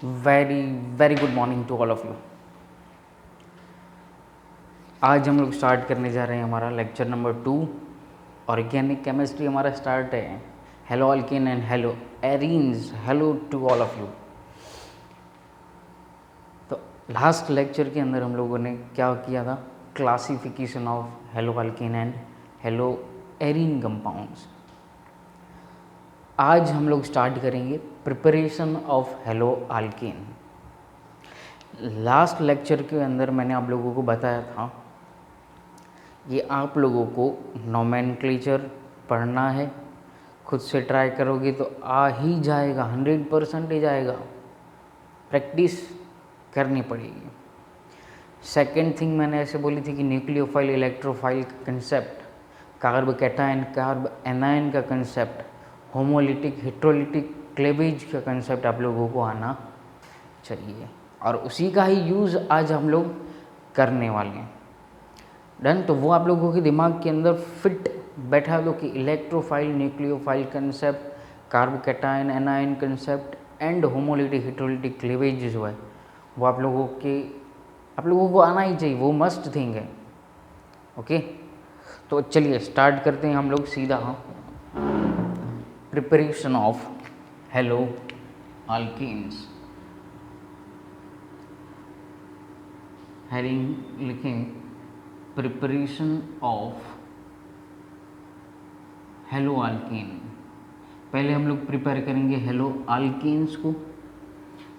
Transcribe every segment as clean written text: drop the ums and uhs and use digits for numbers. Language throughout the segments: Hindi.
Very very good morning to all of you. आज हम लोग स्टार्ट करने जा रहे हैं हमारा लेक्चर नंबर 2। ऑर्गेनिक केमिस्ट्री हमारा स्टार्ट है। Halo alkane and halo arenes, hello to all of you. तो लास्ट लेक्चर के अंदर हम लोगों ने क्या किया था? Classification of halo alkane and halo arene compounds. आज हम लोग स्टार्ट करेंगे preparation of halo alkane. Last lecture के अंदर मैंने आप लोगों को बताया था कि आप लोगों को नोमेनक्लेचर पढ़ना है। खुद से ट्राई करोगे तो आ ही जाएगा, 100% आएगा। प्रैक्टिस करनी पड़ेगी। सेकेंड थिंग मैंने ऐसे बोली थी कि न्यूक्लियोफाइल इलेक्ट्रोफाइल का concept, carb cation carb anion का कंसेप्ट, होमोलिटिक हेट्रोलिटिक क्लेवेज का कंसेप्ट आप लोगों को आना चाहिए, और उसी का ही यूज़ आज हम लोग करने वाले हैं। डन। तो वो आप लोगों के दिमाग के अंदर फिट बैठा दो कि electrophile nucleophile concept, carb cation anion concept and homolytic heterolytic cleavage जो है वो आप लोगों को आना ही चाहिए। वो मस्ट थिंग है। ओके, तो चलिए स्टार्ट करते हैं हम लोग सीधा। Preparation of halo alkanes. Heading लिखें प्रिपरेशन ऑफ हेलो अल्केन। पहले हम लोग प्रिपेयर करेंगे हेलो अल्केन्स को,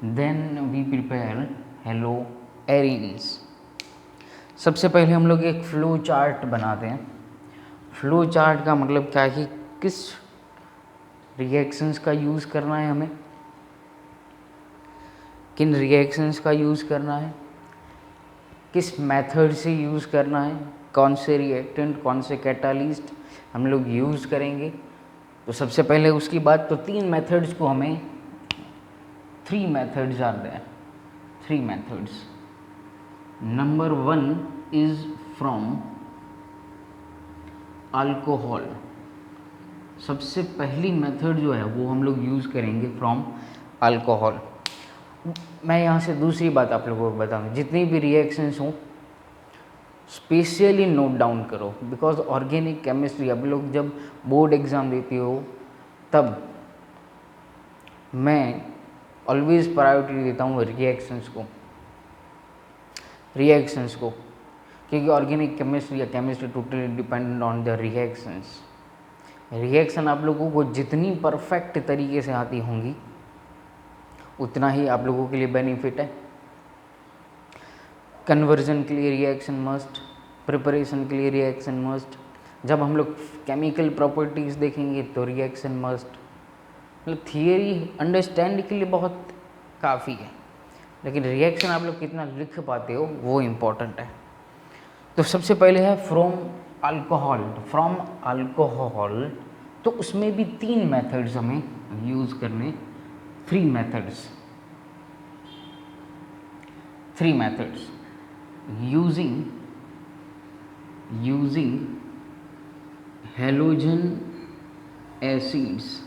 then we prepare halo arenes. सबसे पहले हम लोग एक फ्लो चार्ट बनाते हैं। फ्लो चार्ट का मतलब क्या है कि किस रिएक्शंस का यूज़ करना है, हमें किन रिएक्शंस का यूज़ करना है, किस मेथड से यूज़ करना है, कौन से रिएक्टेंट कौन से कैटालिस्ट हम लोग यूज़ करेंगे। तो सबसे पहले उसकी बात, तो 3 मेथड्स को हमें 3 मेथड्स आते हैं। 3 methods. Number 1 is from alcohol. सबसे पहली मेथड जो है वो हम लोग यूज़ करेंगे फ्रॉम अल्कोहल। मैं यहाँ से दूसरी बात आप लोगों को बताऊँ, जितनी भी रिएक्शंस हों स्पेशली नोट डाउन करो, बिकॉज ऑर्गेनिक केमिस्ट्री अब लोग जब बोर्ड एग्ज़ाम देती हो तब मैं ऑलवेज़ प्रायोरिटी देता हूँ रिएक्शंस को, क्योंकि ऑर्गेनिक केमिस्ट्री या chemistry totally dependent on the reactions. Reaction आप लोगों को जितनी परफेक्ट तरीके से आती होंगी उतना ही आप लोगों के लिए बेनिफिट है। कन्वर्जन के लिए रिएक्शन मस्ट, प्रिपरेशन के लिए रिएक्शन मस्ट। जब हम लोग केमिकल प्रॉपर्टीज़ देखेंगे तो रिएक्शन मस्ट। मतलब थियरी अंडरस्टैंड के लिए बहुत काफ़ी है, लेकिन रिएक्शन आप लोग कितना लिख पाते हो वो इम्पोर्टेंट है। तो सबसे पहले है फ्रॉम अल्कोहल। तो उसमें भी 3 मेथड्स हमें यूज़ करने, 3 methods using halogen acids.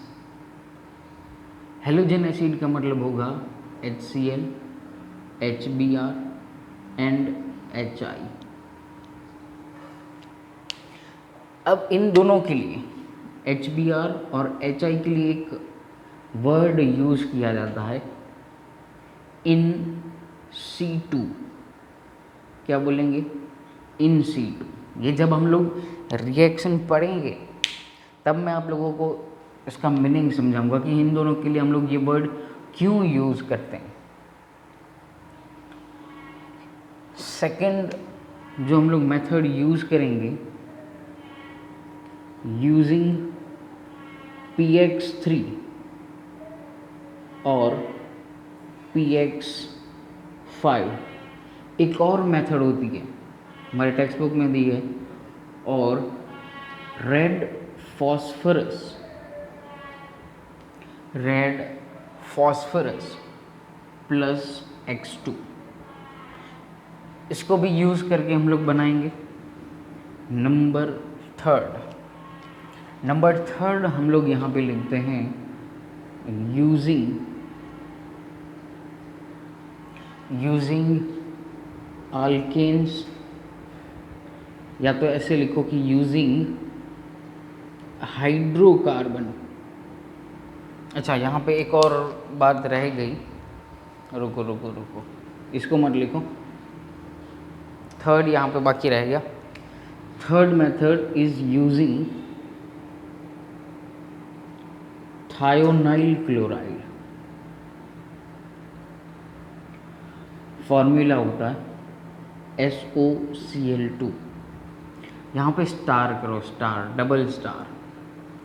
Halogen acid का मतलब होगा HCl, HBr एंड HI। अब इन दोनों के लिए HBr और HI के लिए एक वर्ड यूज़ किया जाता है, इन situ। क्या बोलेंगे? इन situ। ये जब हम लोग रिएक्शन पढ़ेंगे तब मैं आप लोगों को इसका मीनिंग समझाऊंगा कि इन दोनों के लिए हम लोग ये वर्ड क्यों यूज़ करते हैं। सेकंड जो हम लोग मेथड यूज़ करेंगे, यूजिंग PX3 और PX5। एक और मेथड होती है, हमारे टेक्स्ट बुक में दी है, और रेड फॉस्फोरस प्लस X2। इसको भी यूज़ करके हम लोग बनाएंगे। नंबर थर्ड हम लोग यहाँ पे लिखते हैं यूजिंग यूजिंग अल्केन्स, या तो ऐसे लिखो कि यूजिंग हाइड्रोकार्बन। अच्छा, यहाँ पे एक और बात रह गई, रुको रुको रुको, इसको मत लिखो, थर्ड यहाँ पे बाकी रह गया। Third method is using thionyl chloride. Formula होता है SOCl2। यहाँ पे स्टार करो, star, double star,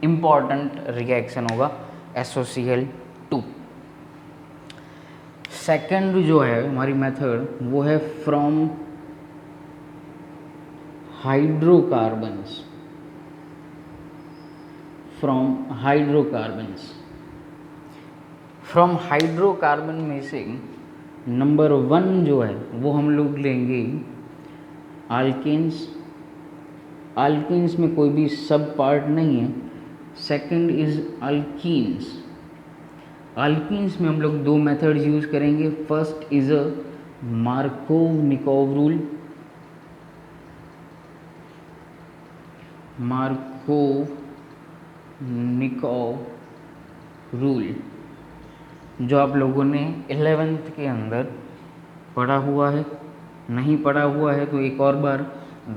important reaction होगा SOCl2। सेकंड जो है हमारी मेथड वो है फ्रॉम हाइड्रोकार्बन्स, फ्रॉम हाइड्रोकार्बन में से नंबर 1 जो है वो हम लोग लेंगे अल्केन्स। अल्केन्स में कोई भी सब पार्ट नहीं है। Second is alkenes. अल्कीन्स में हम लोग 2 मेथड्स यूज़ करेंगे। फर्स्ट इज अ मार्कोव-निकोव रूल, जो आप लोगों ने 11th के अंदर पढ़ा हुआ है, नहीं पढ़ा हुआ है तो एक और बार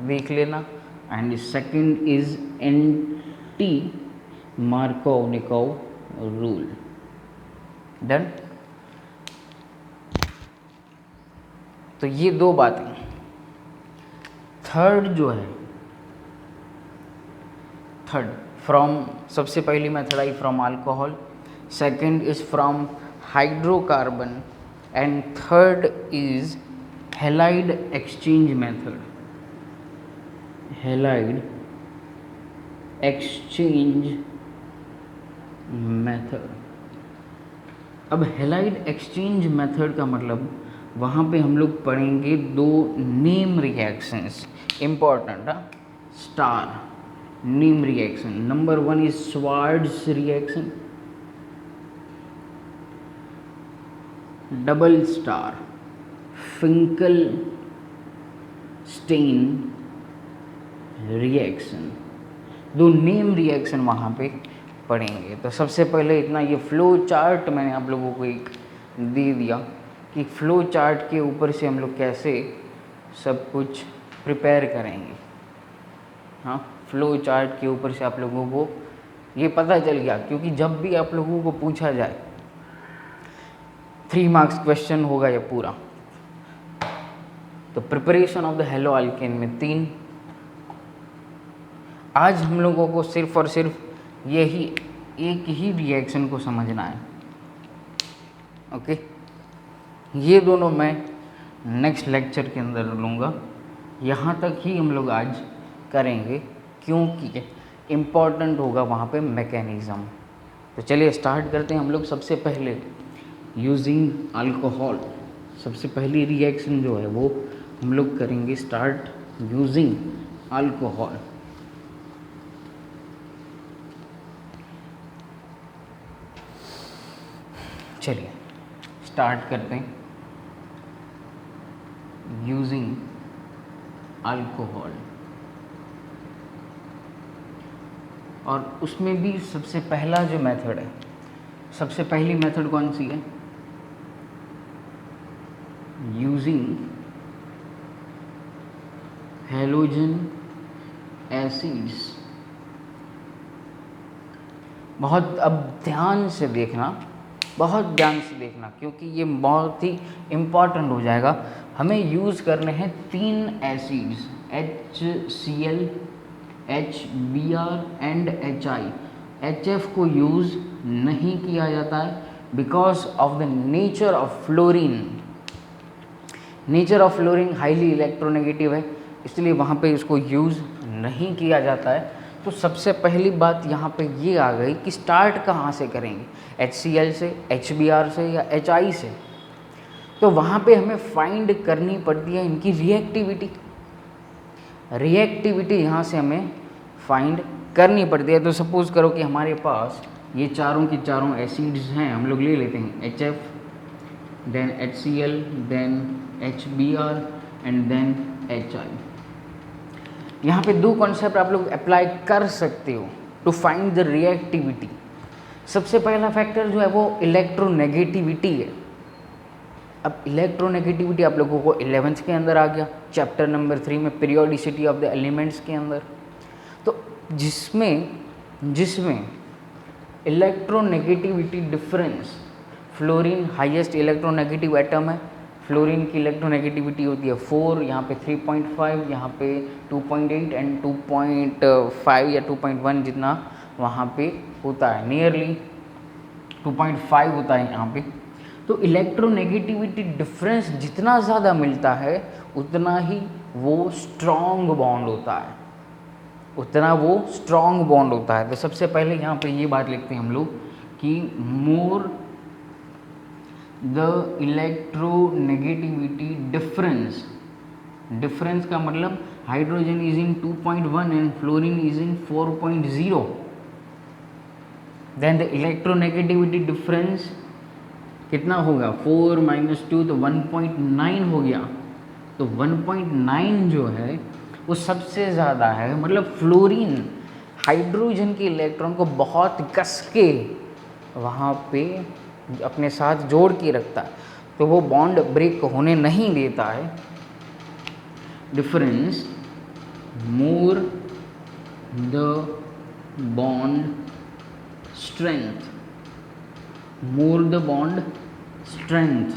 देख लेना। And second is anti Markovnikov rule. Done. तो ये 2 बातें। थर्ड जो है, थर्ड फ्रॉम, सबसे पहली method I from alcohol, second is from hydrocarbon, and third is halide exchange method. Halide exchange method. अब हैलाइड एक्सचेंज मेथड का मतलब वहाँ पे हम लोग पढ़ेंगे 2 name reactions, important, star name reaction. Number 1 is Swartz reaction, double star Finkelstein reaction. 2 name reaction वहाँ पे पढ़ेंगे। तो सबसे पहले इतना, ये फ्लो चार्ट मैंने आप लोगों को एक दे दिया कि फ्लो चार्ट के ऊपर से हम लोग कैसे सब कुछ प्रिपेयर करेंगे। हाँ, फ्लो चार्ट के ऊपर से आप लोगों को ये पता चल गया, क्योंकि जब भी आप लोगों को पूछा जाए 3 मार्क्स क्वेश्चन होगा ये पूरा। तो preparation of the hello alkane में 3। आज हम लोगों को सिर्फ और सिर्फ यही एक ही रिएक्शन को समझना है। ओके, ये दोनों मैं नेक्स्ट लेक्चर के अंदर लूँगा। यहाँ तक ही हम लोग आज करेंगे, क्योंकि इम्पॉर्टेंट होगा वहाँ पे मैकेनिज़्म। तो चलिए स्टार्ट करते हैं हम लोग। सबसे पहले यूजिंग अल्कोहल, सबसे पहली रिएक्शन जो है वो हम लोग करेंगे स्टार्ट यूजिंग अल्कोहल। चलिए स्टार्ट करते हैं यूजिंग अल्कोहल। और उसमें भी सबसे पहला जो मेथड है, सबसे पहली मेथड कौन सी है? Using halogen acids. बहुत अब ध्यान से देखना, बहुत ध्यान से देखना, क्योंकि ये बहुत ही इम्पॉर्टेंट हो जाएगा। हमें यूज़ करने हैं 3 acids, HCl, HBr and HI। HF को यूज़ नहीं किया जाता है because of the nature of fluorine. Nature of fluorine highly electronegative है, इसलिए वहाँ पे इसको यूज़ नहीं किया जाता है। तो सबसे पहली बात यहाँ पे ये आ गई कि स्टार्ट कहाँ से करेंगे, HCl से, HBr से या HI से। तो वहाँ पे हमें फाइंड करनी पड़ती है इनकी रिएक्टिविटी। रिएक्टिविटी यहाँ से हमें फाइंड करनी पड़ती है। तो सपोज़ करो कि हमारे पास ये चारों की चारों एसिड्स हैं, हम लोग ले लेते हैं HF, then HCl, then HBr and then HI। यहाँ पे दो कॉन्सेप्ट आप लोग अप्लाई कर सकते हो टू फाइंड द रिएक्टिविटी। सबसे पहला फैक्टर जो है वो इलेक्ट्रोनेगेटिविटी है। अब इलेक्ट्रोनेगेटिविटी आप लोगों को 11th के अंदर आ गया, चैप्टर नंबर 3 में पीरियोडिसिटी ऑफ द एलिमेंट्स के अंदर। तो जिसमें electronegativity difference, fluorine highest electronegative atom है, फ्लोरीन की इलेक्ट्रोनेगेटिविटी होती है 4, यहाँ पे 3.5, यहाँ पे 2.8 एंड 2.5 या 2.1 जितना वहाँ पे होता है, नियरली 2.5 होता है यहाँ पे। तो इलेक्ट्रोनेगेटिविटी डिफरेंस जितना ज़्यादा मिलता है उतना ही वो स्ट्रॉन्ग बॉन्ड होता है, उतना वो स्ट्रॉन्ग बॉन्ड होता है। तो सबसे पहले यहाँ पे ये बात लिखते हैं हम लोग कि more the electronegativity difference, difference का मतलब hydrogen is in 2.1 and fluorine is in 4.0, then the electronegativity difference कितना होगा 4 - 2 तो 1.9 हो गया। तो 1.9 जो है वो सबसे ज़्यादा है, मतलब फ्लोरीन हाइड्रोजन के इलेक्ट्रॉन को बहुत कस के वहाँ पे अपने साथ जोड़ के रखता है, तो वो बॉन्ड ब्रेक होने नहीं देता है। Difference more the bond strength, more the bond strength,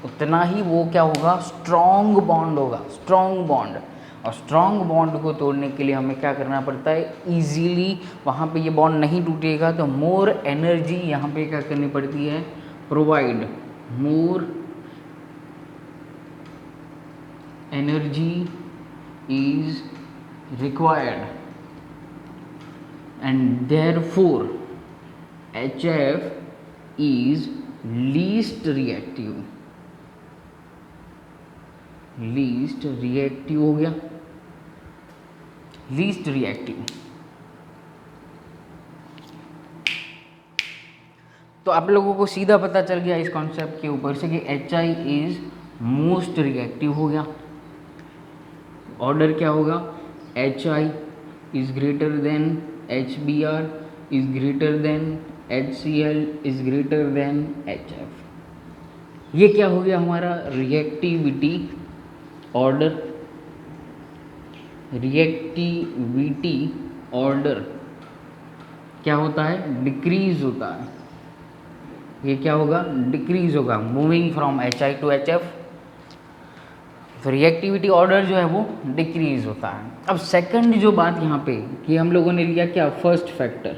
उतना ही वो क्या होगा, स्ट्रॉन्ग बॉन्ड होगा, स्ट्रॉन्ग बॉन्ड। और स्ट्रॉन्ग बॉन्ड को तोड़ने के लिए हमें क्या करना पड़ता है, इजीली वहाँ पे ये बॉन्ड नहीं टूटेगा, तो मोर एनर्जी यहाँ पे क्या करनी पड़ती है, provide more energy is required and therefore HF is least reactive, least reactive हो गया, लीस्ट रिएक्टिव। तो आप लोगों को सीधा पता चल गया इस कॉन्सेप्ट के ऊपर से कि HI इज मोस्ट रिएक्टिव हो गया। ऑर्डर क्या होगा, HI is greater than HBr is greater than HCl is greater than HF। ये क्या हो गया हमारा रिएक्टिविटी ऑर्डर, रिएक्टिविटी ऑर्डर क्या होता है, डिक्रीज होता है। ये क्या होगा, डिक्रीज होगा, moving from HI to HF। तो रिएक्टिविटी ऑर्डर जो है वो डिक्रीज होता है। अब सेकंड जो बात यहाँ पे कि हम लोगों ने लिया क्या, first factor.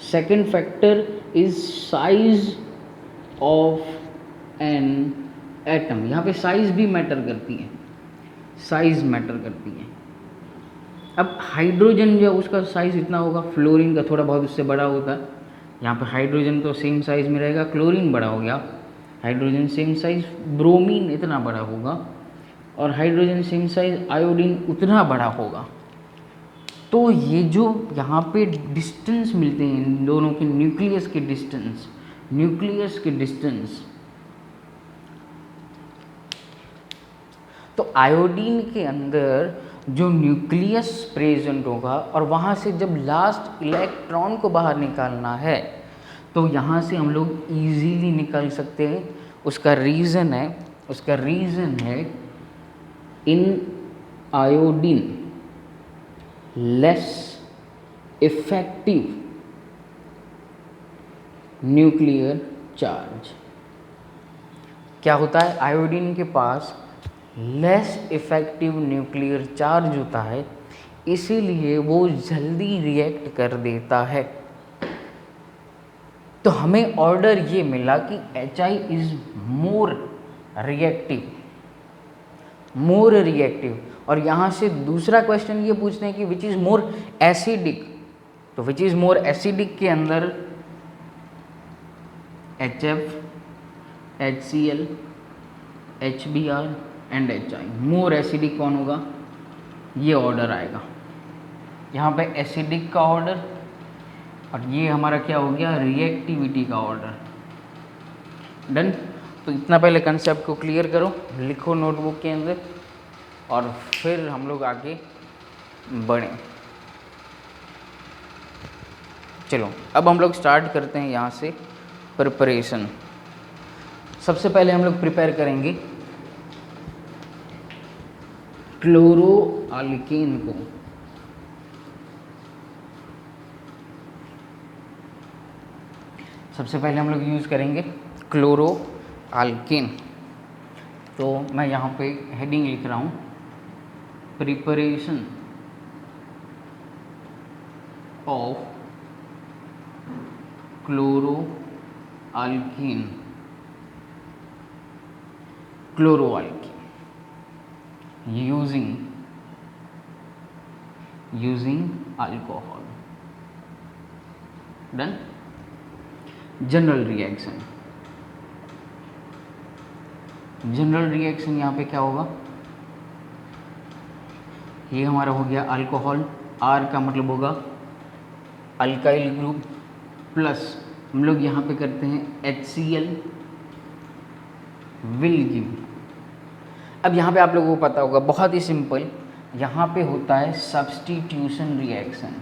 Second factor is size of an atom. यहाँ पे साइज भी मैटर करती है, साइज मैटर करती है। अब हाइड्रोजन जो है उसका साइज इतना होगा, फ्लोरीन का थोड़ा बहुत उससे बड़ा होता है। यहाँ पे हाइड्रोजन तो सेम साइज में रहेगा, क्लोरीन बड़ा हो गया, हाइड्रोजन सेम साइज, ब्रोमीन इतना बड़ा होगा, और हाइड्रोजन सेम साइज आयोडीन उतना बड़ा होगा। तो ये जो यहाँ पे डिस्टेंस मिलते हैं इन दोनों के न्यूक्लियस के डिस्टेंस, न्यूक्लियस के डिस्टेंस, तो आयोडीन के अंदर जो न्यूक्लियस प्रेजेंट होगा और वहाँ से जब लास्ट इलेक्ट्रॉन को बाहर निकालना है तो यहाँ से हम लोग इजीली निकाल सकते हैं। उसका रीज़न है in iodine less effective nuclear charge. क्या होता है, आयोडीन के पास लेस इफेक्टिव न्यूक्लियर चार्ज होता है, इसीलिए वो जल्दी रिएक्ट कर देता है। तो हमें ऑर्डर ये मिला कि HI इज मोर रिएक्टिव। और यहाँ से दूसरा क्वेश्चन ये पूछते हैं कि विच इज़ मोर एसिडिक। तो विच इज़ मोर एसिडिक के अंदर HF, HCl, HBr and HI। More acidic कौन होगा, ये ऑर्डर आएगा। यहाँ पे एसिडिक का ऑर्डर और ये हमारा क्या हो गया, रिएक्टिविटी का ऑर्डर। डन। तो इतना पहले कंसेप्ट को क्लियर करो, लिखो नोटबुक के अंदर, और फिर हम लोग आगे बढ़ें। चलो अब हम लोग स्टार्ट करते हैं यहाँ से प्रिपरेशन। सबसे पहले हम लोग प्रिपेयर करेंगे क्लोरो अल्केन को। सबसे पहले हम लोग यूज़ करेंगे क्लोरो अल्केन। तो मैं यहाँ पे हेडिंग लिख रहा हूँ, preparation of chloro alkane, chloro alkane using alcohol. Done. General reaction, general reaction यहाँ पे क्या होगा, ये हमारा हो गया अल्कोहल, आर का मतलब होगा अल्काइल ग्रुप, प्लस हम लोग यहाँ पे करते हैं HCl विल गिव। अब यहाँ पे आप लोगों को पता होगा, बहुत ही सिंपल, यहाँ पे होता है सब्स्टिट्यूशन रिएक्शन।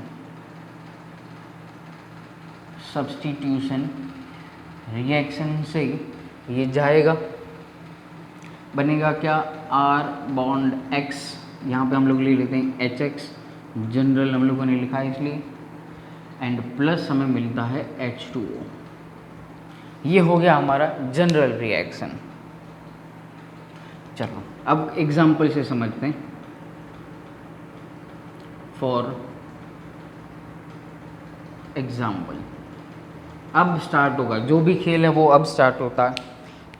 सब्स्टिट्यूशन रिएक्शन से ये जाएगा, बनेगा क्या, R बॉन्ड X, यहाँ पे हम लोग ले लेते हैं HX, जनरल हम लोगों ने लिखा है इसलिए, एंड प्लस हमें मिलता है H2O। ये हो गया हमारा जनरल रिएक्शन। चलो अब एग्जाम्पल से समझते हैं। फॉर एग्जाम्पल, अब स्टार्ट होगा, जो भी खेल है वो अब स्टार्ट होता है,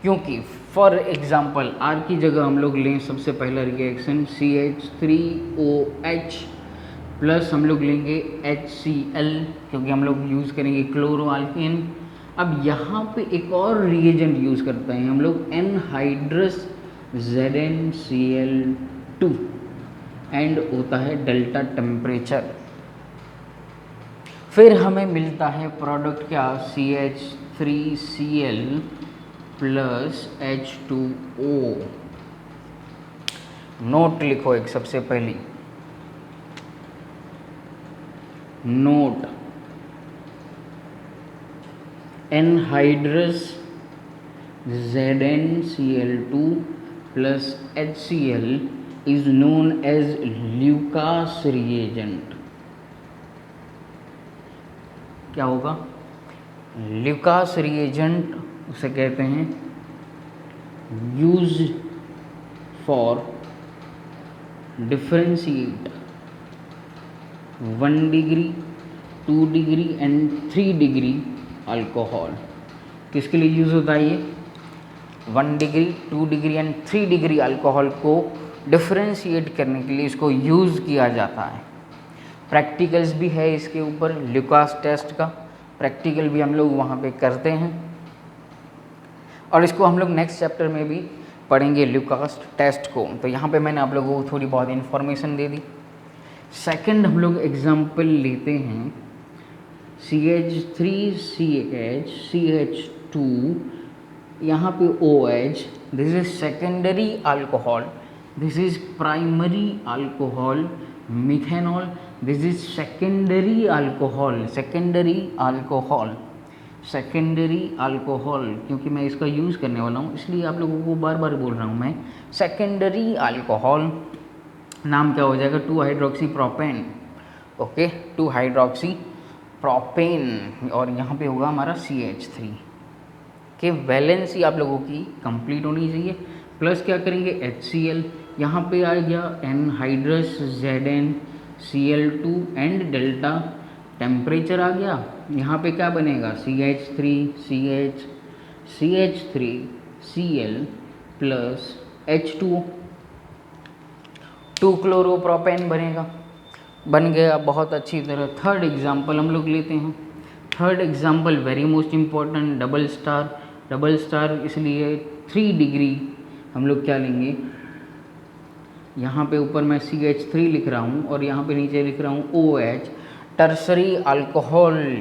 क्योंकि फॉर एग्जाम्पल आर की जगह हम लोग लें सबसे पहला रिएक्शन CH3OH प्लस हम लोग लेंगे HCl, क्योंकि हम लोग यूज़ करेंगे क्लोरो अल्केन। अब यहाँ पे एक और रिएजेंट यूज़ करते हैं हम लोग, एनहाइड्रस ZnCl2, एंड होता है डेल्टा टेम्परेचर। फिर हमें मिलता है प्रोडक्ट क्या, CH3Cl प्लस H2O। नोट लिखो एक सबसे पहली note, anhydrous ZnCl2 plus HCl is known as Lucas reagent। क्या होगा, ल्यूकास रिएजेंट उसे कहते हैं, use for differentiate 1 degree 2 degree and 3 degree alcohol. किसके लिए यूज़ होता है ये, 1 degree 2 degree and 3 degree alcohol को डिफरेंशिएट करने के लिए इसको यूज़ किया जाता है। प्रैक्टिकल्स भी है इसके ऊपर, ल्यूकास टेस्ट का प्रैक्टिकल भी हम लोग वहाँ पे करते हैं, और इसको हम लोग नेक्स्ट चैप्टर में भी पढ़ेंगे ल्यूकास टेस्ट को। तो यहाँ पे मैंने आप लोगों को थोड़ी बहुत इन्फॉर्मेशन दे दी। सेकंड हम लोग एग्जाम्पल लेते हैं CH3CH CH2, यहाँ पे OH, this is secondary alcohol, this is primary alcohol, methanol, this is secondary alcohol, secondary alcohol, secondary alcohol, क्योंकि मैं इसका यूज़ करने वाला हूँ इसलिए आप लोगों को बार बार बोल रहा हूँ मैं, सेकेंडरी अल्कोहल। नाम क्या हो जाएगा, 2 hydroxy propane, okay, 2 hydroxy propane, और यहाँ पे होगा हमारा CH3 के वैलेंसी आप लोगों की कंप्लीट होनी चाहिए। प्लस क्या करेंगे, HCl, यहाँ पे आ गया anhydrous ZnCl2 and delta temperature आ गया। यहाँ पे क्या बनेगा, CH3Cl प्लस H2O, 2 क्लोरोप्रोपेन बनेगा, बन गया बहुत अच्छी तरह। थर्ड एग्जाम्पल हम लोग लेते हैं। Third example very most important, double star. Double star इसलिए 3 डिग्री हम लोग क्या लेंगे, यहाँ पे ऊपर मैं CH3 लिख रहा हूँ और यहाँ पे नीचे लिख रहा हूँ OH, टर्सरी अल्कोहल,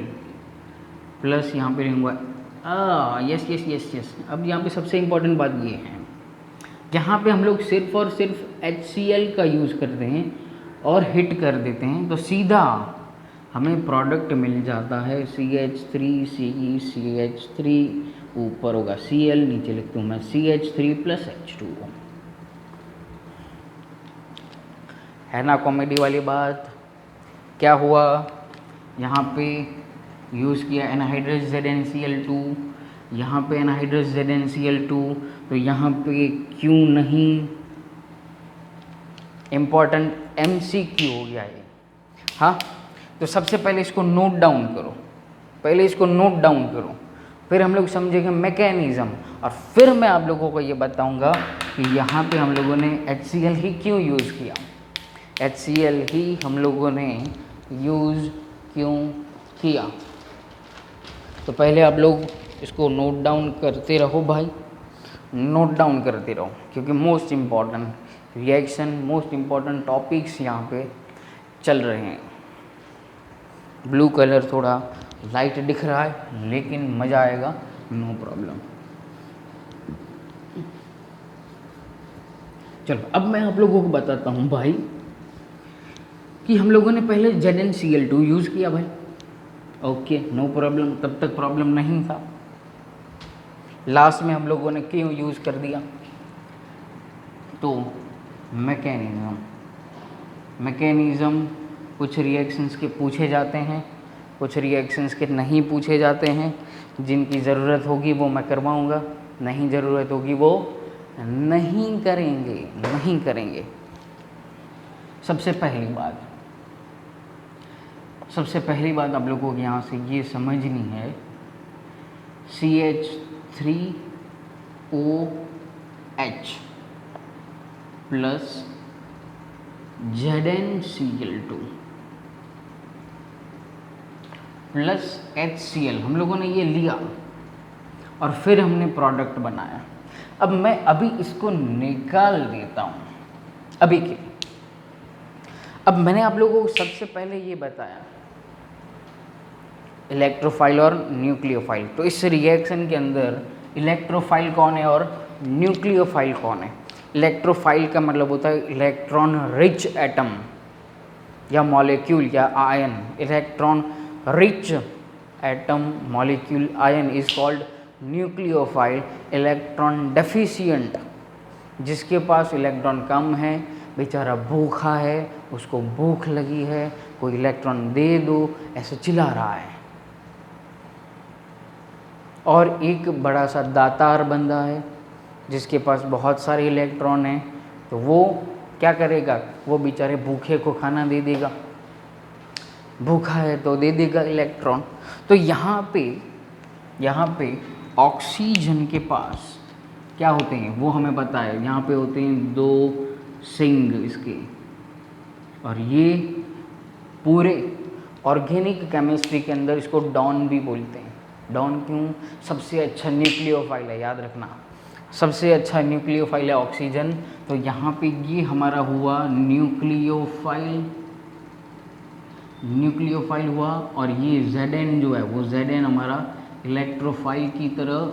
प्लस यहाँ पे लूँगा यस यस यस यस। अब यहाँ पे सबसे इम्पोर्टेंट बात ये है, यहाँ पे हम लोग सिर्फ और सिर्फ HCl का यूज़ करते हैं और हिट कर देते हैं तो सीधा हमें प्रोडक्ट मिल जाता है CH3 ऊपर होगा Cl, नीचे लिखता हूँ मैं CH3+H2O। है ना कॉमेडी वाली बात। क्या हुआ, यहाँ पे यूज़ किया एनहाइड्रस ZnCl2, यहाँ पे एनहाइड्रस ZnCl2, तो यहाँ पे क्यों नहीं, इम्पॉर्टेंट MCQ हो गया ये। हाँ, तो सबसे पहले इसको नोट डाउन करो, फिर हम लोग समझेंगे मैकेनिज़्म, और फिर मैं आप लोगों को ये बताऊंगा कि यहाँ पे हम लोगों ने HCl ही क्यों यूज़ किया, HCl ही हम लोगों ने यूज़ क्यों किया। तो पहले आप लोग इसको नोट डाउन करते रहो भाई, नोट डाउन करते रहो, क्योंकि most important reaction, most important topics यहाँ पे चल रहे हैं। ब्लू कलर थोड़ा लाइट दिख रहा है लेकिन मज़ा आएगा, नो प्रॉब्लम। चलो अब मैं आप लोगों को बताता हूँ भाई कि हम लोगों ने पहले ZnCl2 यूज़ किया भाई, ओके नो प्रॉब्लम, तब तक प्रॉब्लम नहीं था। लास्ट में हम लोगों ने क्यों यूज़ कर दिया, तो मैकेनिज़्म कुछ रिएक्शंस के पूछे जाते हैं, कुछ रिएक्शंस के नहीं पूछे जाते हैं। जिनकी ज़रूरत होगी वो मैं करवाऊँगा, नहीं ज़रूरत होगी वो नहीं करेंगे। सबसे पहली बात आप लोगों को यहाँ से ये समझनी है, CH3OH plus ZnCl2 plus HCl हम लोगों ने ये लिया और फिर हमने प्रोडक्ट बनाया। अब मैं अभी इसको निकाल देता हूँ अभी के लिए। अब मैंने आप लोगों को सबसे पहले ये बताया इलेक्ट्रोफाइल और न्यूक्लियोफाइल, तो इस रिएक्शन के अंदर इलेक्ट्रोफाइल कौन है और न्यूक्लियोफाइल कौन है। इलेक्ट्रोफाइल का मतलब होता है इलेक्ट्रॉन रिच एटम या मॉलिक्यूल या ion. Electron rich atom molecule ion is called nucleophile. Electron deficient, जिसके पास इलेक्ट्रॉन कम है, बेचारा भूखा है, उसको भूख लगी है, कोई इलेक्ट्रॉन दे दो, ऐसे चिल्ला रहा है। और एक बड़ा सा दातार बंदा है जिसके पास बहुत सारे इलेक्ट्रॉन हैं, तो वो क्या करेगा, वो बेचारे भूखे को खाना दे देगा, भूखा है तो दे देगा इलेक्ट्रॉन। तो यहाँ पे ऑक्सीजन के पास क्या होते हैं वो हमें पता है, यहाँ पे होते हैं 2 सिंग इसके, और ये पूरे ऑर्गेनिक केमिस्ट्री के अंदर इसको डॉन भी बोलते हैं। डॉन क्यों, सबसे अच्छा न्यूक्लियोफाइल है, याद रखना, सबसे अच्छा न्यूक्लियोफाइल है ऑक्सीजन। तो यहाँ पे ये हमारा हुआ न्यूक्लियोफाइल हुआ, और ये Zn जो है वो Zn हमारा इलेक्ट्रोफाइल की तरह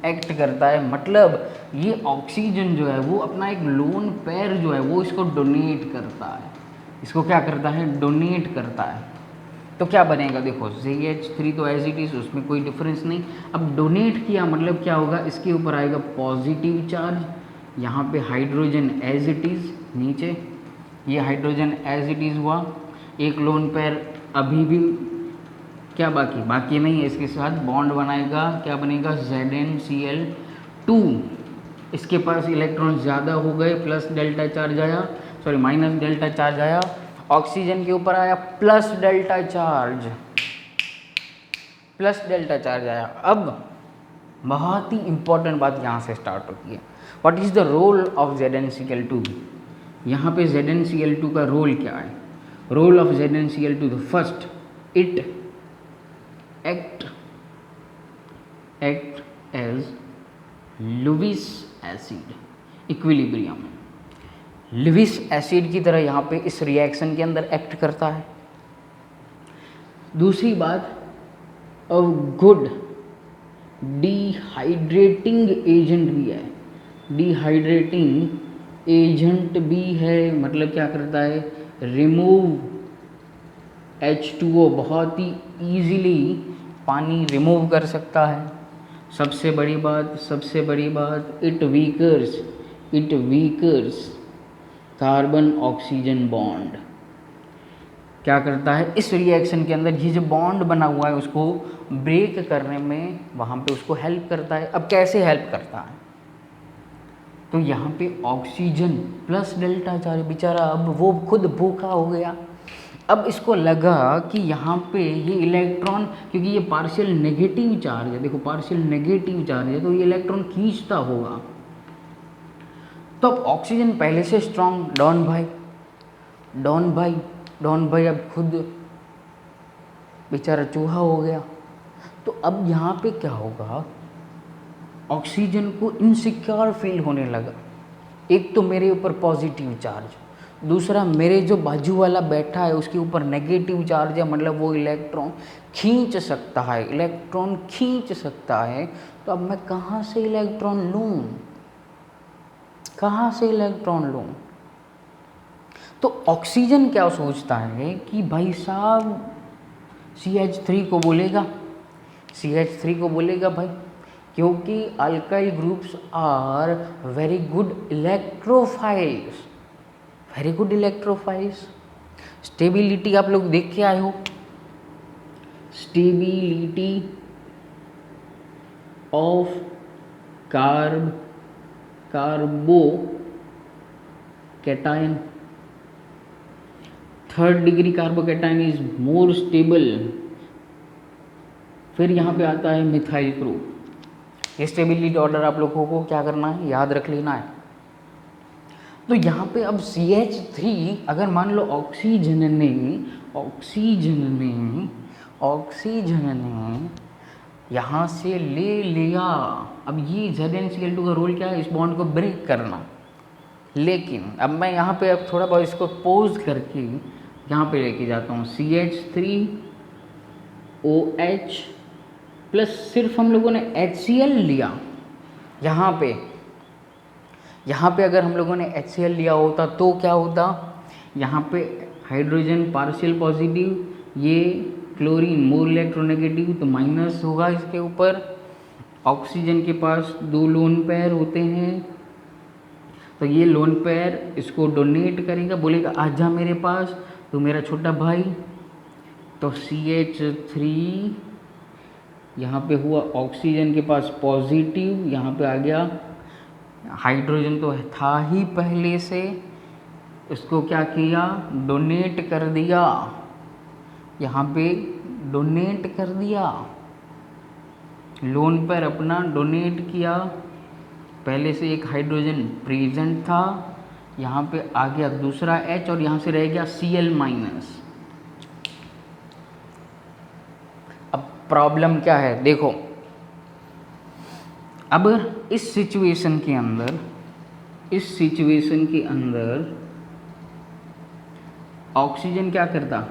एक्ट करता है। मतलब ये ऑक्सीजन जो है वो अपना एक लोन पेयर जो है वो इसको डोनेट करता है। इसको क्या करता है, डोनेट करता है। तो क्या बनेगा, देखो CH3 तो एज इट इज़, उसमें कोई डिफरेंस नहीं। अब डोनेट किया मतलब क्या होगा, इसके ऊपर आएगा पॉजिटिव चार्ज, यहाँ पे हाइड्रोजन एज इट इज़ नीचे, ये हाइड्रोजन एज इट इज़ हुआ, एक लोन पेयर अभी भी क्या बाकी नहीं है, इसके साथ बॉन्ड बनाएगा, क्या बनेगा ZnCl2। इसके पास इलेक्ट्रॉन ज़्यादा हो गए, माइनस डेल्टा चार्ज आया, ऑक्सीजन के ऊपर आया प्लस डेल्टा चार्ज आया। अब बहुत ही इंपॉर्टेंट बात यहाँ से स्टार्ट होती है, what is the role of ZnCl2। यहाँ पे ZnCl2 का रोल क्या है, role of ZnCl2, the first it act as Lewis acid equilibrium, Lewis acid की तरह यहाँ पे इस रिएक्शन के अंदर एक्ट करता है। दूसरी बात, अ गुड डिहाइड्रेटिंग एजेंट भी है। डिहाइड्रेटिंग एजेंट भी है, मतलब क्या करता है, रिमूव H2O बहुत ही ईजिली पानी रिमूव कर सकता है। सबसे बड़ी बात, इट वीकर्स कार्बन ऑक्सीजन बॉन्ड। क्या करता है इस रिएक्शन के अंदर, ये जो बॉन्ड बना हुआ है उसको ब्रेक करने में वहाँ पे उसको हेल्प करता है। अब कैसे हेल्प करता है, तो यहाँ पे ऑक्सीजन प्लस डेल्टा चार्ज, बेचारा अब वो खुद भूखा हो गया। अब इसको लगा कि यहाँ पे ये इलेक्ट्रॉन, क्योंकि ये पार्शियल नेगेटिव चार्ज है, देखो पार्शियल नेगेटिव चार्ज है, तो ये इलेक्ट्रॉन खींचता होगा। तो अब ऑक्सीजन पहले से स्ट्रांग, डॉन भाई अब खुद बेचारा चूहा हो गया। तो अब यहाँ पे क्या होगा, ऑक्सीजन को इनसिक्योर फील होने लगा। एक तो मेरे ऊपर पॉजिटिव चार्ज, दूसरा मेरे जो बाजू वाला बैठा है उसके ऊपर नेगेटिव चार्ज है, मतलब वो इलेक्ट्रॉन खींच सकता है। तो अब मैं कहाँ से इलेक्ट्रॉन लूँ? तो ऑक्सीजन क्या सोचता है कि भाई साहब CH3 को बोलेगा भाई, क्योंकि alkyl groups are very good electrophiles. Stability आप लोग देख के आए हो, stability of carbocation, 3rd degree carbocation is more stable. फिर यहाँ पे आता है मिथाइल ग्रुप। ये स्टेबिलिटी ऑर्डर आप लोगों को क्या करना है, याद रख लेना है। तो यहाँ पे अब CH3 अगर मान लो ऑक्सीजन ने यहाँ से ले लिया, अब ये ZnCl2 का रोल क्या है, इस बॉन्ड को ब्रेक करना। लेकिन अब मैं यहाँ पे अब थोड़ा बहुत इसको पोज करके यहाँ पे लेके जाता हूँ, CH3OH प्लस सिर्फ हम लोगों ने HCl लिया। यहाँ पे अगर हम लोगों ने HCl लिया होता तो क्या होता, यहाँ पे हाइड्रोजन पार्शियल पॉजिटिव, ये क्लोरीन मोर इलेक्ट्रोनेगेटिव, तो माइनस होगा इसके ऊपर। ऑक्सीजन के पास 2 लोन पेयर होते हैं, तो ये लोन पेयर इसको डोनेट करेगा, बोलेगा आजा मेरे पास, तो मेरा छोटा भाई। तो CH3 यहाँ पे हुआ ऑक्सीजन के पास पॉजिटिव, यहाँ पे आ गया हाइड्रोजन तो था ही पहले से, इसको क्या किया, डोनेट कर दिया, यहाँ पे डोनेट कर दिया, लोन पर अपना डोनेट किया। पहले से एक हाइड्रोजन प्रेजेंट था, यहाँ पे आ गया दूसरा H और यहाँ से रह गया Cl-। अब प्रॉब्लम क्या है देखो, अब इस सिचुएशन के अंदर ऑक्सीजन क्या करता,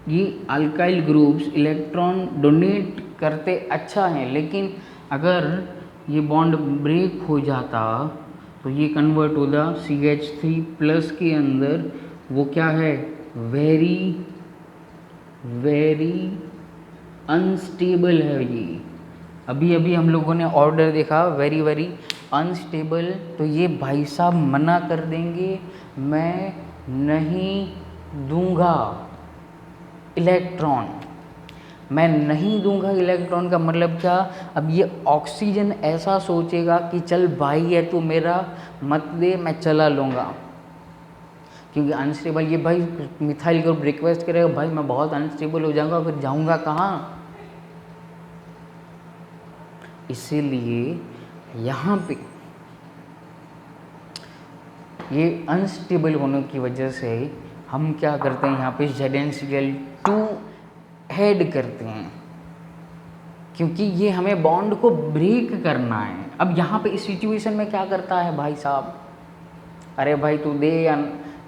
ये अल्काइल ग्रुप्स इलेक्ट्रॉन डोनेट करते अच्छा है, लेकिन अगर ये बॉन्ड ब्रेक हो जाता तो ये कन्वर्ट होगा CH3 प्लस के अंदर, वो क्या है, वेरी अनस्टेबल है। ये अभी हम लोगों ने ऑर्डर देखा, वेरी अनस्टेबल। तो ये भाई साहब मना कर देंगे, मैं नहीं दूंगा इलेक्ट्रॉन, का मतलब क्या, अब ये ऑक्सीजन ऐसा सोचेगा कि चल भाई है तू मेरा, मत दे, मैं चला लूँगा, क्योंकि अनस्टेबल, ये भाई मिथाइल ग्रुप रिक्वेस्ट करेगा, भाई मैं बहुत अनस्टेबल हो जाऊँगा, फिर जाऊँगा कहाँ। इसीलिए यहाँ पे ये अनस्टेबल होने की वजह से हम क्या करते हैं, यहाँ पे ZnCl2 ऐड करते हैं, क्योंकि ये हमें बॉन्ड को ब्रेक करना है। अब यहाँ पे इस सिचुएशन में क्या करता है भाई साहब, अरे भाई तू दे या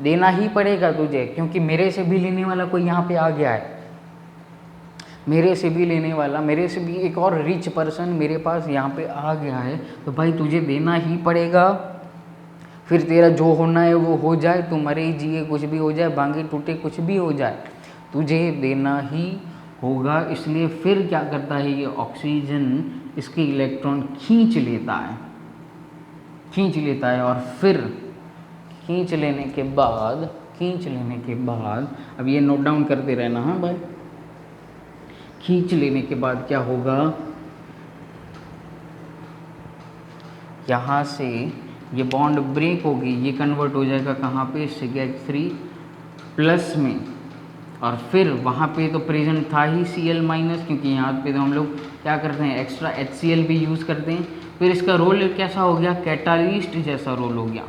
देना ही पड़ेगा तुझे, क्योंकि मेरे से भी लेने वाला कोई यहाँ पे आ गया है। मेरे से भी लेने वाला, मेरे से भी एक और रिच पर्सन मेरे पास यहाँ पे आ गया है, तो भाई तुझे देना ही पड़ेगा। फिर तेरा जो होना है वो हो जाए, तू मरे जिए कुछ भी हो जाए, बांगे टूटे कुछ भी हो जाए, तुझे देना ही होगा। इसलिए फिर क्या करता है ये ऑक्सीजन इसके इलेक्ट्रॉन खींच लेता है, खींच लेता है। और फिर खींच लेने के बाद अब ये नोट डाउन करते रहना, हाँ भाई। खींच लेने के बाद क्या होगा, यहाँ से ये बॉन्ड ब्रेक होगी, ये कन्वर्ट हो जाएगा कहाँ पे, Cl3 प्लस में। और फिर वहाँ पे तो प्रेजेंट था ही Cl माइनस, क्योंकि यहाँ पे तो हम लोग क्या करते हैं, एक्स्ट्रा HCl भी यूज़ करते हैं। फिर इसका रोल कैसा हो गया, कैटालिस्ट जैसा रोल हो गया,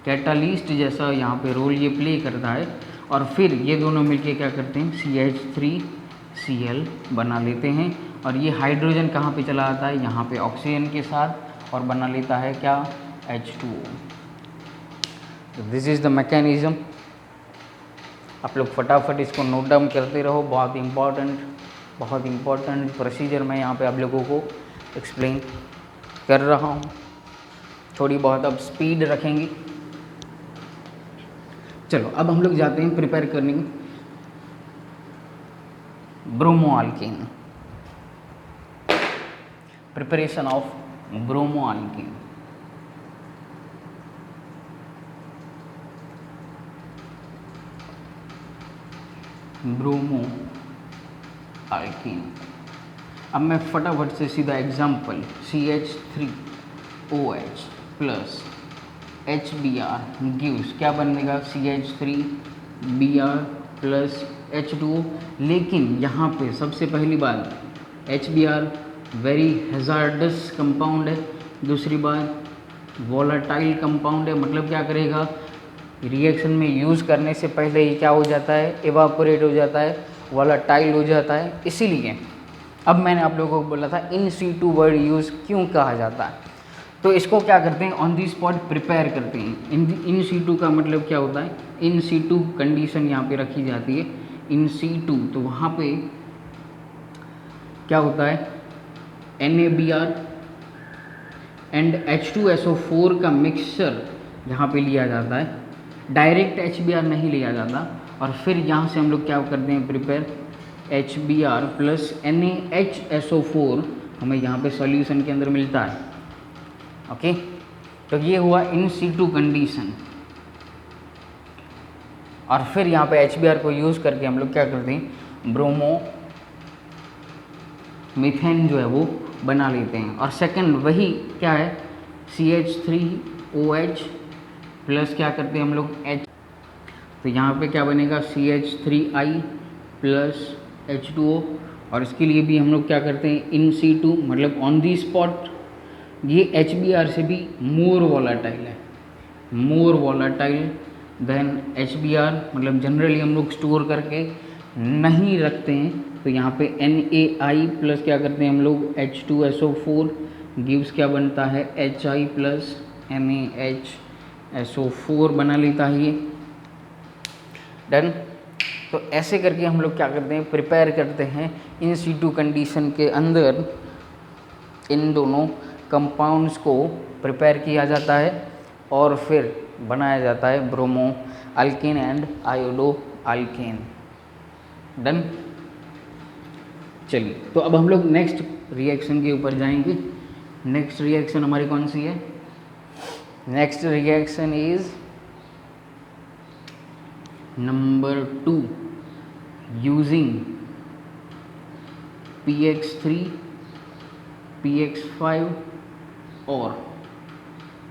कैटालिस्ट जैसा यहाँ पे रोल ये प्ले करता है। और फिर ये दोनों मिलके क्या करते हैं, CH3Cl बना लेते हैं। और ये हाइड्रोजन कहाँ पे चला आता है, यहाँ पे ऑक्सीजन के साथ, और बना लेता है क्या, H2O। तो दिस इज़ द मैकेनिज़्म। आप लोग फटाफट इसको नोट डाउन करते रहो, बहुत इम्पॉर्टेंट प्रोसीजर मैं यहाँ पे आप लोगों को एक्सप्लेन कर रहा हूँ। थोड़ी बहुत अब स्पीड रखेंगे। चलो अब हम लोग जाते हैं प्रिपेयर करने ब्रोमोअल्केन, प्रिपरेशन ऑफ ब्रोमोअल्केन। ब्रोमोअल्केन। अब मैं फटाफट से सीधा example, CH3OH plus HBr gives क्या बनेगा, CH3Br प्लस H2O। लेकिन यहाँ पे सबसे पहली बात, HBr वेरी हैजार्डस कंपाउंड है। दूसरी बात वोलाटाइल कंपाउंड है, मतलब क्या करेगा, रिएक्शन में यूज़ करने से पहले ही क्या हो जाता है, एवापोरेट हो जाता है, वोलाटाइल हो जाता है। इसीलिए अब मैंने आप लोगों को बोला था इन सीटू वर्ड यूज़ क्यों कहा जाता है, तो इसको क्या करते हैं, ऑन दी स्पॉट प्रिपेयर करते हैं। इन सीटू का मतलब क्या होता है, इन सीटू कंडीशन यहाँ पे रखी जाती है, इन सीटू। तो वहाँ पे क्या होता है, NaBr एंड H2SO4 का मिक्सचर यहाँ पे लिया जाता है, डायरेक्ट HBr नहीं लिया जाता। और फिर यहाँ से हम लोग क्या करते हैं, प्रिपेयर HBr प्लस NaHSO4 हमें यहाँ पे सॉल्यूशन के अंदर मिलता है। ओके, तो ये हुआ इन सीटू कंडीशन। और फिर यहाँ पे HBr को यूज़ करके हम लोग क्या करते हैं, ब्रोमो मीथेन जो है वो बना लेते हैं। और सेकंड वही क्या है, CH3OH प्लस क्या करते हैं हम लोग H, तो यहाँ पे क्या बनेगा, CH3I प्लस H2O। और इसके लिए भी हम लोग क्या करते हैं, इन सीटू मतलब ऑन दी स्पॉट। ये HBr से भी मोर वॉलाटाइल है, मोर वॉलाटाइल देन HBr, मतलब जनरली हम लोग स्टोर करके नहीं रखते हैं। तो यहाँ पे NaI प्लस क्या करते हैं हम लोग, H2SO4 गिव्स क्या बनता है, HI प्लस NaHSO4 बना लेता है ये, डन। तो ऐसे करके हम लोग क्या करते हैं, प्रिपेयर करते हैं इन सीटू कंडीशन के अंदर। इन दोनों कंपाउंड्स को प्रिपेयर किया जाता है और फिर बनाया जाता है bromo alkane and iodo alkane, done. चलिए, तो अब हम लोग नेक्स्ट रिएक्शन के ऊपर जाएंगे। नेक्स्ट रिएक्शन हमारी कौन सी है, next reaction is number 2, using PX3 PX5 और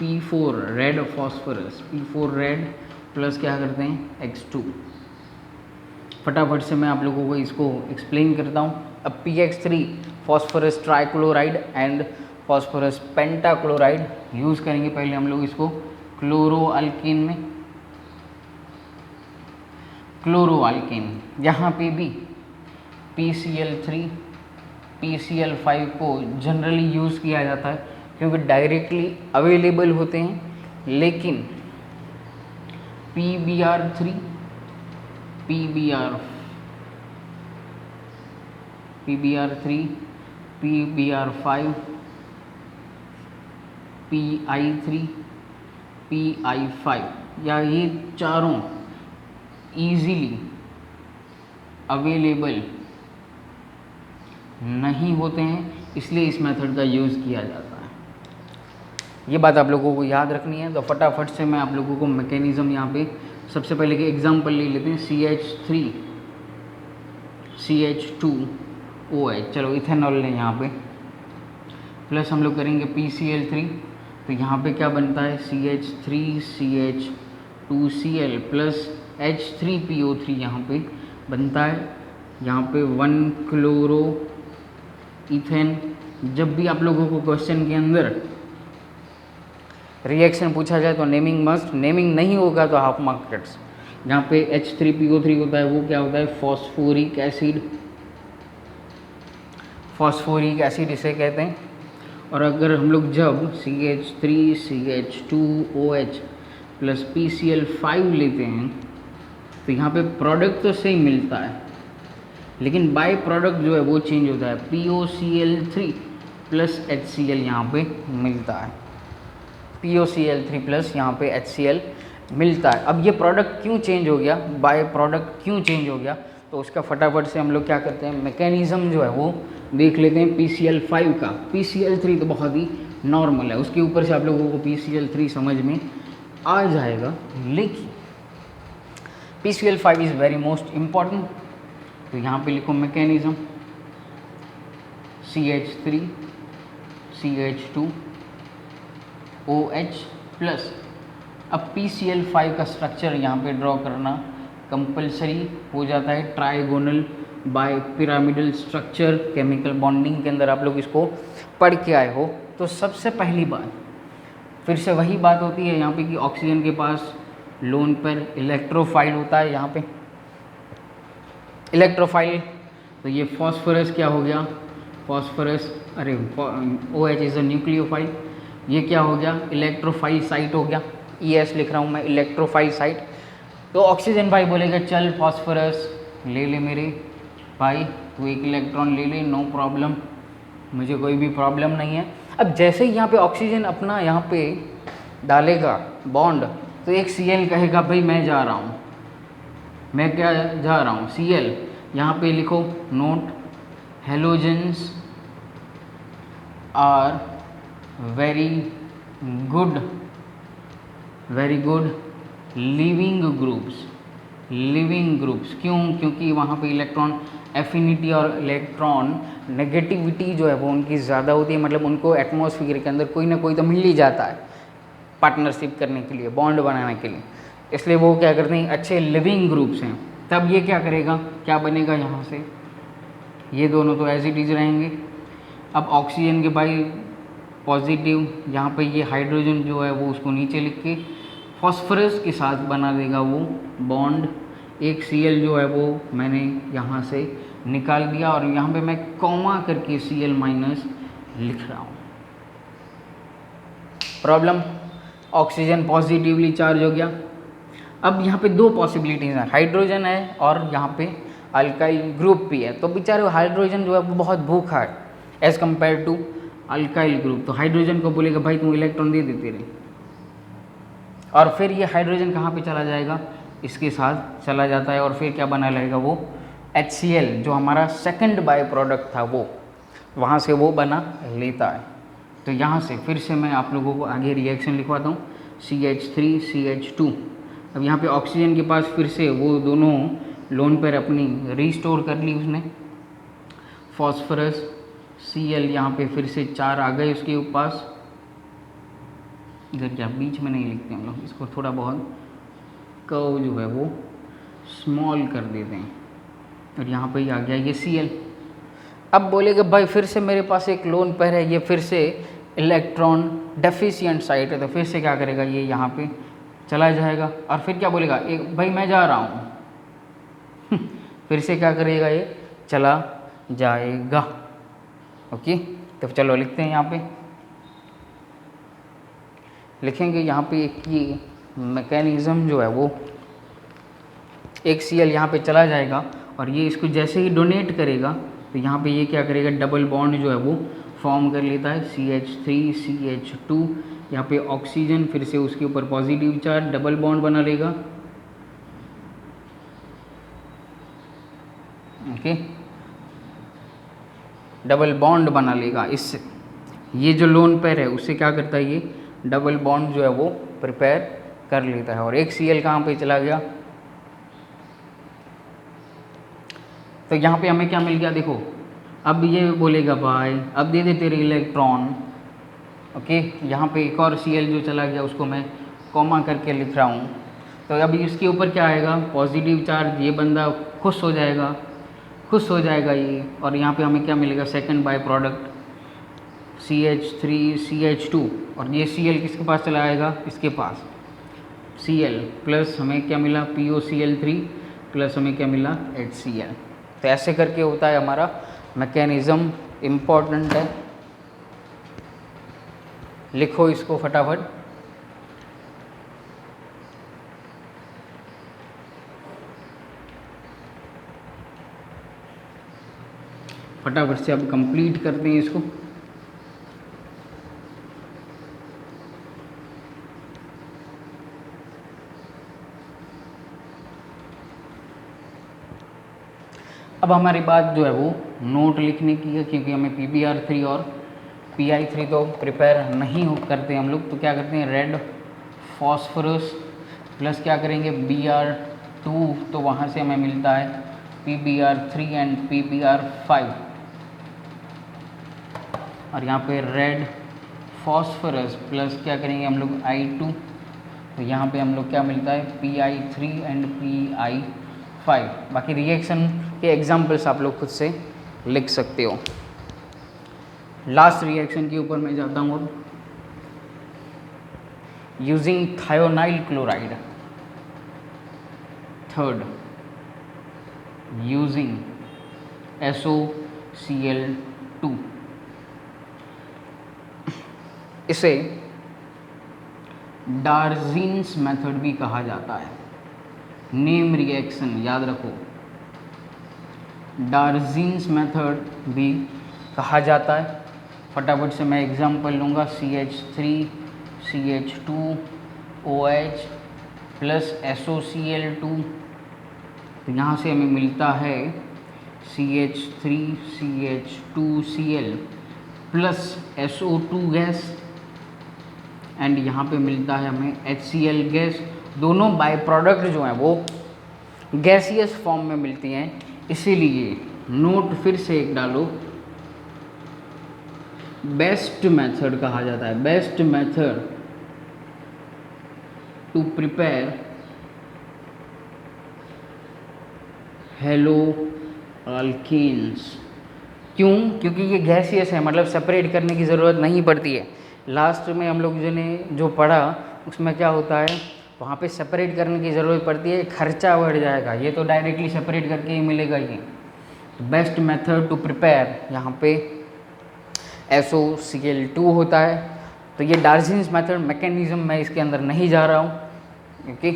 P4 red phosphorus, P4 red plus क्या करते हैं X2। फटाफट से मैं आप लोगों को इसको एक्सप्लेन करता हूँ। अब PX3 phosphorus trichloride and phosphorus pentachloride use करेंगे। पहले हम लोग इसको क्लोरो अल्केन में, क्लोरो अल्केन, यहाँ पे भी PCl3 PCl5 को जनरली यूज़ किया जाता है क्योंकि डायरेक्टली अवेलेबल होते हैं। लेकिन PBr3 PBr PBr3, PBr5, PI3, PI5, या ये चारों इजीली अवेलेबल नहीं होते हैं, इसलिए इस मेथड का यूज़ किया जाता है। ये बात आप लोगों को याद रखनी है। तो फटाफट से मैं आप लोगों को मैकेनिज़्म यहाँ पे सबसे पहले के एग्जांपल ले लेते हैं। CH3 CH2OH, चलो इथेनॉल ने यहाँ पे, प्लस हम लोग करेंगे PCl3, तो यहाँ पे क्या बनता है CH3 CH2Cl प्लस H3PO3 यहाँ पे बनता है। यहाँ पे 1 क्लोरो इथेन। जब भी आप लोगों को क्वेश्चन के अंदर रिएक्शन पूछा जाए तो नेमिंग मस्ट, नेमिंग नहीं होगा तो हाफ मार्क कट्स। यहाँ पे H3PO3 होता है, वो क्या होता है फॉस्फोरिक एसिड, फॉस्फोरिक एसिड इसे कहते हैं। और अगर हम लोग जब CH3 CH2OH प्लस PCl5 लेते हैं तो यहाँ पे प्रोडक्ट तो सेम मिलता है, लेकिन बाय प्रोडक्ट जो है वो चेंज होता है। POCl3 प्लस HCl यहाँ पे मिलता है, POCl3 प्लस यहाँ पे HCl मिलता है। अब ये प्रोडक्ट क्यों चेंज हो गया, बाय प्रोडक्ट क्यों चेंज हो गया, तो उसका फटाफट से हम लोग क्या करते हैं, मैकेनिज़्म जो है वो देख लेते हैं PCl5 का। PCl3 तो बहुत ही नॉर्मल है, उसके ऊपर से आप लोगों को PCl3 समझ में आ जाएगा, लेकिन PCl5 is very most important. तो यहाँ पे लिखो मैकेनिज़्म CH3 CH2OH प्लस। अब PCl5 का स्ट्रक्चर यहाँ पे ड्रॉ करना कंपलसरी हो जाता है, trigonal bi pyramidal structure. Chemical bonding के अंदर आप लोग इसको पढ़ के आए हो। तो सबसे पहली बात फिर से वही बात होती है यहाँ पे कि ऑक्सीजन के पास लोन पर इलेक्ट्रोफाइल होता है, यहाँ पे इलेक्ट्रोफाइल। तो ये फॉस्फोरस क्या हो गया, फॉस्फोरस, अरे OH इज़ अ न्यूक्लियोफाइल, ये क्या हो गया इलेक्ट्रोफाइल साइट हो गया। ES लिख रहा हूँ मैं, इलेक्ट्रोफाइल साइट। तो ऑक्सीजन भाई बोलेगा चल फॉस्फोरस ले ले मेरे भाई, तू एक इलेक्ट्रॉन ले ले, नो प्रॉब्लम, मुझे कोई भी प्रॉब्लम नहीं है। अब जैसे ही यहाँ पे ऑक्सीजन अपना यहाँ पे डालेगा बॉन्ड, तो एक Cl कहेगा भाई मैं जा रहा हूँ, मैं क्या जा रहा हूँ Cl। यहाँ पे लिखो note, halogens are very good leaving groups. क्यों? क्योंकि वहाँ पे इलेक्ट्रॉन एफिनिटी और इलेक्ट्रॉन नेगेटिविटी जो है वो उनकी ज़्यादा होती है, मतलब उनको एटमॉस्फेयर के अंदर कोई ना कोई तो मिल ही जाता है पार्टनरशिप करने के लिए, बॉन्ड बनाने के लिए, इसलिए वो क्या करते हैं अच्छे लिविंग ग्रुप्स हैं। तब ये क्या करेगा, क्या बनेगा यहाँ से, ये दोनों तो एज इट इज रहेंगे। अब ऑक्सीजन के भाई पॉजिटिव, यहाँ पे ये हाइड्रोजन जो है वो उसको नीचे लिख के फॉस्फोरस के साथ बना देगा वो बॉन्ड। एक Cl जो है वो मैंने यहाँ से निकाल दिया और यहाँ पे मैं कॉमा करके Cl माइनस लिख रहा हूँ। प्रॉब्लम, ऑक्सीजन पॉजिटिवली चार्ज हो गया। अब यहाँ पे दो पॉसिबिलिटीज़ हैं, हाइड्रोजन है और यहाँ पे अल्काइल ग्रुप भी है। तो बेचारे हाइड्रोजन जो है वो बहुत भूखा है as compare to alkyl group. तो हाइड्रोजन को बोलेगा भाई तुम इलेक्ट्रॉन दे देते रहे, और फिर ये हाइड्रोजन कहाँ पे चला जाएगा, इसके साथ चला जाता है और फिर क्या बना लगेगा वो HCl, जो हमारा सेकंड बाय प्रोडक्ट था वो वहाँ से वो बना लेता है। तो यहाँ से फिर से मैं आप लोगों को आगे रिएक्शन लिखवाता हूँ, CH3 CH2। अब यहाँ पे ऑक्सीजन के पास फिर से वो दोनों लोन पर अपनी रीस्टोर कर ली उसने, फॉस्फोरस Cl यहाँ पे फिर से 4 आ गए उसके पास। इधर क्या बीच में नहीं लिखते हम लोग, इसको थोड़ा बहुत कर्व जो है वो स्मॉल कर देते हैं, और यहाँ पे ही आ गया ये Cl। अब बोलेगा भाई फिर से मेरे पास एक लोन पेयर है, ये फिर से इलेक्ट्रॉन डेफिशिएंट साइट है, तो फिर से क्या करेगा ये यहाँ पे चला जाएगा और फिर क्या बोलेगा एक भाई मैं जा रहा हूँ फिर से क्या करेगा ये चला जाएगा। ओके, तो चलो लिखते हैं, यहाँ पे लिखेंगे यहाँ पे एक ये मैकेनिज़्म जो है वो एक Cl यहाँ पे चला जाएगा और ये इसको जैसे ही डोनेट करेगा तो यहाँ पे ये क्या करेगा, डबल बॉन्ड जो है वो फॉर्म कर लेता है, CH3CH2, यहाँ पे ऑक्सीजन फिर से उसके ऊपर पॉजिटिव चार्ज डबल बॉन्ड बना लेगा। ओके, डबल बॉन्ड बना लेगा। इससे ये जो लोन पेयर है उससे क्या करता है, ये डबल बॉन्ड जो है वो प्रिपेयर कर लेता है। और एक Cl कहाँ पे चला गया, तो यहाँ पे हमें क्या मिल गया, देखो अब ये बोलेगा भाई अब दे दे तेरे इलेक्ट्रॉन। ओके, यहाँ पे एक और Cl जो चला गया उसको मैं कॉमा करके लिख रहा हूँ। तो अभी इसके ऊपर क्या आएगा, पॉजिटिव चार्ज, ये बंदा खुश हो जाएगा, खुश हो जाएगा ये। और यहाँ पे हमें क्या मिलेगा, सेकंड बाय प्रोडक्ट CH3CH2, और ये Cl किसके पास चला आएगा, इसके पास Cl प्लस हमें क्या मिला POCl3 प्लस हमें क्या मिला HCl। तो ऐसे करके होता है हमारा मैकेनिज़्म, इम्पॉर्टेंट है, लिखो इसको फटाफट। फटाफट से अब कंप्लीट करते हैं इसको। अब हमारी बात जो है वो नोट लिखने की है, क्योंकि हमें PBr3 और PI3 तो प्रिपेयर नहीं करते हम लोग, तो क्या करते हैं, रेड फॉस्फोरस प्लस क्या करेंगे Br2, तो वहाँ से हमें मिलता है PBr3 एंड PBr5। और यहाँ पे रेड फॉस्फोरस प्लस क्या करेंगे हम लोग I2, तो यहाँ पे हम लोग क्या मिलता है PI3 एंड PI5। बाकी रिएक्शन के एग्जाम्पल्स आप लोग खुद से लिख सकते हो। लास्ट रिएक्शन के ऊपर मैं जाता हूँ। Using thionyl chloride, third using SOCl2, इसे डार्जिन्स मेथड भी कहा जाता है। नेम रिएक्शन याद रखो, डार्जिन्स मेथड भी कहा जाता है। फटाफट से मैं एग्जांपल लूँगा, CH3CH2OH प्लस SOCl2, तो यहाँ से हमें मिलता है CH3CH2Cl plus SO2 gas, and यहाँ पे मिलता है हमें HCl गैस। दोनों बाय प्रोडक्ट जो हैं वो गैसियस फॉर्म में मिलती हैं, इसीलिए नोट फिर से एक डालो, बेस्ट मेथड कहा जाता है, best method to prepare halo alkenes. क्यों, क्योंकि ये गैसियस है, मतलब सेपरेट करने की ज़रूरत नहीं पड़ती है। लास्ट में हम लोग ने जो पढ़ा उसमें क्या होता है, वहाँ पे सेपरेट करने की ज़रूरत पड़ती है, खर्चा बढ़ जाएगा, ये तो डायरेक्टली सेपरेट करके ही मिलेगा ये। बेस्ट मेथड टू प्रिपेयर यहाँ पे SOCl2 होता है। तो ये डार्जिन्स मेथड मैकेनिज्म मैं इसके अंदर नहीं जा रहा हूँ, ओके।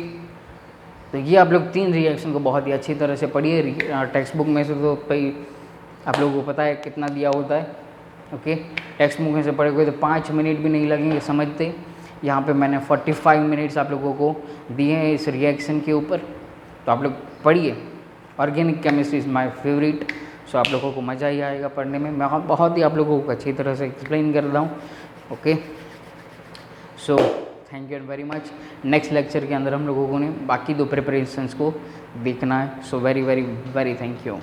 तो ये आप लोग 3 रिएक्शन को बहुत ही अच्छी तरह से पढ़िए। टेक्स्ट बुक में से तो भाई आप लोगों को पता है कितना दिया होता है, ओके। टेक्स्ट बुक में से पढ़े हुए तो 5 मिनट भी नहीं लगेंगे समझते। यहाँ पे मैंने 45 मिनट्स आप लोगों को दिए हैं इस रिएक्शन के ऊपर, तो आप लोग पढ़िए। Organic chemistry is my favourite, so आप लोगों को मज़ा ही आएगा पढ़ने में। मैं बहुत ही आप लोगों को अच्छी तरह से एक्सप्लेन कर रहा हूँ, okay. So thank you very much. Next lecture के अंदर हम लोगों ने बाकी 2 प्रिपरेशंस को देखना है। So very very very thank you.